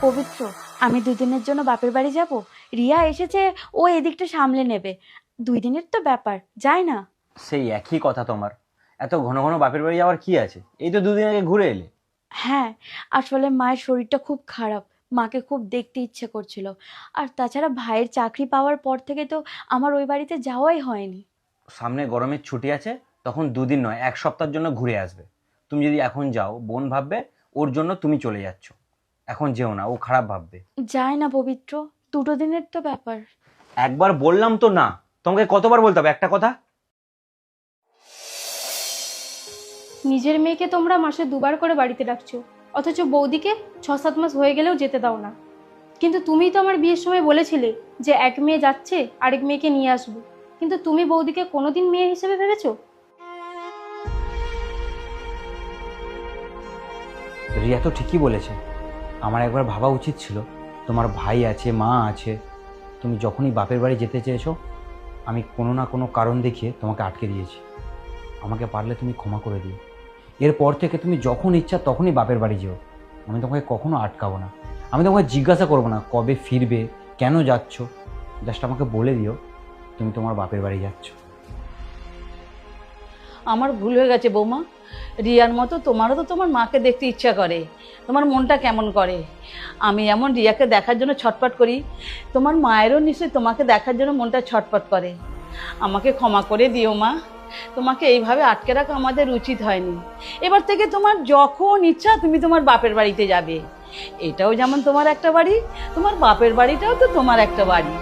পবিত্র, আমি 2 দিনের জন্য বাপের বাড়ি যাব। রিয়া এসেছে, ও এদিকটা সামলে নেবে। 2 দিনের তো ব্যাপার, যাই না? সেই একই কথা তোমার। এত ঘন ঘন বাপের বাড়ি যাওয়ার কি আছে? এই তো 2 দিন আগে ঘুরে এলে। হ্যাঁ, আসলে মায়ের শরীরটা খুব খারাপ। মাকে খুব দেখতে ইচ্ছে করছিল। আর তাছাড়া ভাইয়ের চাকরি পাওয়ার পর থেকে তো আমার ওই বাড়িতে যাওয়াই হয়নি। সামনে গরমের ছুটি আছে, তখন 2 দিন নয় 1 সপ্তাহের জন্য ঘুরে আসবে। তুমি যদি এখন যাও, বোন ভাববে ওর জন্য তুমি চলে যাচ্ছ। এখন যেও না, ও খারাপ ভাববে। যাই না পবিত্র, 2 দিনের তো ব্যাপার। একবার বললাম তো না। তোমাকে কতবার বলতে হবে একটা কথা? নিজের মেয়েকে তোমরা মাসে 2বার করে বাড়িতে ডাকছো, অথচ বৌদিকে 6-7 মাস হয়ে গেলেও যেতে দাও না। কিন্তু তুমিই তো আমার বিয়ের সময় বলেছিলে যে এক মেয়ে যাচ্ছে আরেক মেয়েকে নিয়ে আসবে, কিন্তু তুমি বৌদিকে কোনোদিন মেয়ে হিসেবে ভেবেছো? রিয়া তো ঠিকই বলেছে। আমার একবার ভাবা উচিত ছিল। তোমার ভাই আছে, মা আছে। তুমি যখনই বাপের বাড়ি যেতে চেয়েছো, আমি কোনো না কোনো কারণ দেখিয়ে তোমাকে আটকে দিয়েছি। আমাকে পারলে তুমি ক্ষমা করে দিও। এরপর থেকে তুমি যখন ইচ্ছা তখনই বাপের বাড়ি যেও। আমি তোমাকে কখনো আটকাবো না। আমি তোমাকে জিজ্ঞাসা করবো না কবে ফিরবে, কেন যাচ্ছ। জাস্ট আমাকে বলে দিও তুমি তোমার বাপের বাড়ি যাচ্ছ। আমার ভুল হয়ে গেছে বৌমা। রিয়ার মতো তোমারও তো তোমার মাকে দেখতে ইচ্ছা করে, তোমার মনটা কেমন করে। আমি এমন রিয়াকে দেখার জন্য ছটফট করি, তোমার মায়েরও নিশ্চয়ই তোমাকে দেখার জন্য মনটা ছটফট করে। আমাকে ক্ষমা করে দিও মা। তোমাকে এইভাবে আটকে রাখা আমাদের উচিত হয়নি। এবার থেকে তোমার যখন ইচ্ছা তুমি তোমার বাপের বাড়িতে যাবে। এটাও যেমন তোমার একটা বাড়ি, তোমার বাপের বাড়িটাও তো তোমার একটা বাড়ি।